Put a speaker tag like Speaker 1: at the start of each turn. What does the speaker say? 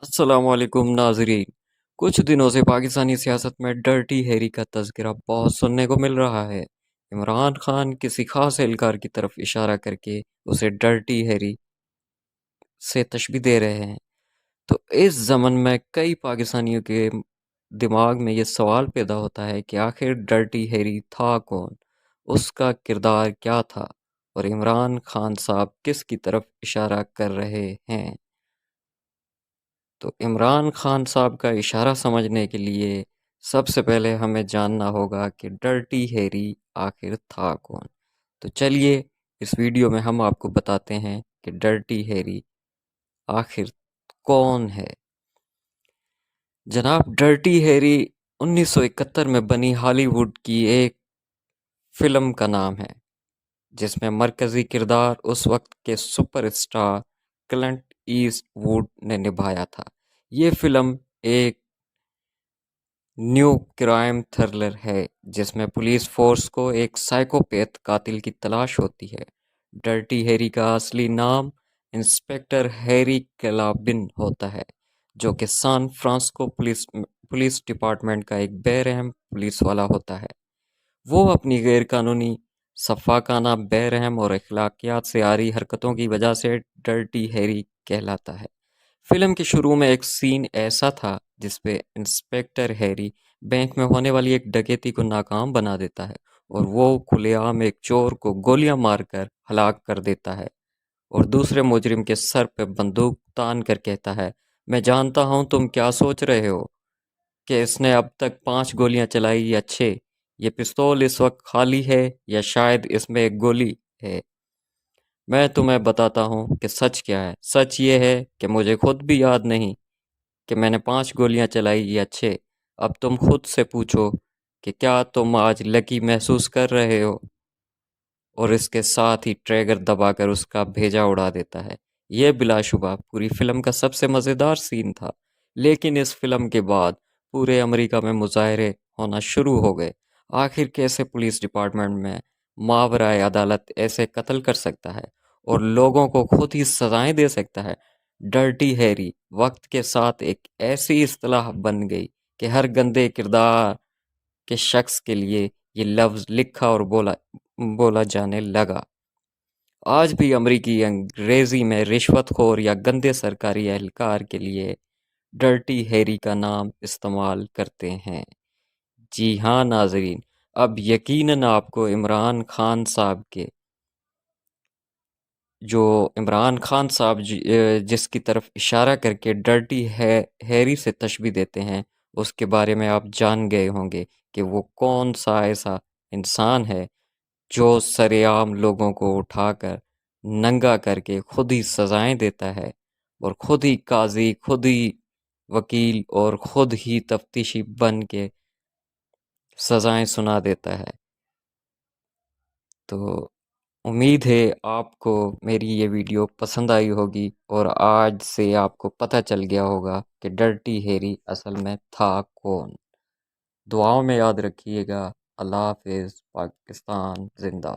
Speaker 1: السلام علیکم ناظرین۔ کچھ دنوں سے پاکستانی سیاست میں ڈرٹی ہیری کا تذکرہ بہت سننے کو مل رہا ہے۔ عمران خان کسی خاص اہلکار کی طرف اشارہ کر کے اسے ڈرٹی ہیری سے تشبیہ دے رہے ہیں۔ تو اس زمن میں کئی پاکستانیوں کے دماغ میں یہ سوال پیدا ہوتا ہے کہ آخر ڈرٹی ہیری تھا کون، اس کا کردار کیا تھا، اور عمران خان صاحب کس کی طرف اشارہ کر رہے ہیں۔ تو عمران خان صاحب کا اشارہ سمجھنے کے لیے سب سے پہلے ہمیں جاننا ہوگا کہ ڈرٹی ہیری آخر تھا کون۔ تو چلیے اس ویڈیو میں ہم آپ کو بتاتے ہیں کہ ڈرٹی ہیری آخر کون ہے۔ جناب، ڈرٹی ہیری 1971 میں بنی ہالی ووڈ کی ایک فلم کا نام ہے جس میں مرکزی کردار اس وقت کے سپر اسٹار کلنٹ ایسٹ ووڈ نے نبھایا تھا۔ یہ فلم ایک نیو کرائم تھرلر ہے جس میں پولیس فورس کو ایک سائیکوپیتھ قاتل کی تلاش ہوتی ہے۔ ڈرٹی ہیری کا اصلی نام انسپکٹر ہیری کلابن ہوتا ہے، جو کہ سان فرانسسکو پولیس ڈپارٹمنٹ کا ایک بے رحم پولیس والا ہوتا ہے۔ وہ اپنی غیر قانونی، سفاکانہ، بے رحم اور اخلاقیات سے عاری حرکتوں کی وجہ سے ڈرٹی ہیری کہلاتا ہے۔ فلم کے شروع میں ایک سین ایسا تھا جس پہ انسپکٹر ہیری بینک میں ہونے والی ایک ڈکیتی کو ناکام بنا دیتا ہے اور وہ کھلے عام ایک چور کو گولیاں مار کر ہلاک کر دیتا ہے، اور دوسرے مجرم کے سر پہ بندوق تان کر کہتا ہے، میں جانتا ہوں تم کیا سوچ رہے ہو کہ اس نے اب تک 5 گولیاں چلائی یا 6۔ یہ پستول اس وقت خالی ہے یا شاید اس میں ایک گولی ہے۔ میں تمہیں بتاتا ہوں کہ سچ کیا ہے۔ سچ یہ ہے کہ مجھے خود بھی یاد نہیں کہ میں نے 5 گولیاں چلائی یا 6۔ اب تم خود سے پوچھو کہ کیا تم آج لکی محسوس کر رہے ہو؟ اور اس کے ساتھ ہی ٹریگر دبا کر اس کا بھیجا اڑا دیتا ہے۔ یہ بلا شبہ پوری فلم کا سب سے مزیدار سین تھا، لیکن اس فلم کے بعد پورے امریکہ میں مظاہرے ہونا شروع ہو گئے۔ آخر کیسے پولیس ڈپارٹمنٹ میں ماورائے عدالت ایسے قتل کر سکتا ہے اور لوگوں کو خود ہی سزائیں دے سکتا ہے؟ ڈرٹی ہیری وقت کے ساتھ ایک ایسی اصطلاح بن گئی کہ ہر گندے کردار کے شخص کے لیے یہ لفظ لکھا اور بولا جانے لگا۔ آج بھی امریکی انگریزی میں رشوت خور یا گندے سرکاری اہلکار کے لیے ڈرٹی ہیری کا نام استعمال کرتے ہیں۔ جی ہاں ناظرین، اب یقیناً آپ کو عمران خان صاحب جس کی طرف اشارہ کر کے ڈرٹی ہیری سے تشبیہ دیتے ہیں، اس کے بارے میں آپ جان گئے ہوں گے کہ وہ کون سا ایسا انسان ہے جو سرعام لوگوں کو اٹھا کر ننگا کر کے خود ہی سزائیں دیتا ہے اور خود ہی قاضی، خود ہی وکیل اور خود ہی تفتیشی بن کے سزائیں سنا دیتا ہے۔ تو امید ہے آپ کو میری یہ ویڈیو پسند آئی ہوگی اور آج سے آپ کو پتہ چل گیا ہوگا کہ ڈرٹی ہیری اصل میں تھا کون۔ دعاؤں میں یاد رکھیے گا۔ اللہ حافظ۔ پاکستان زندہ۔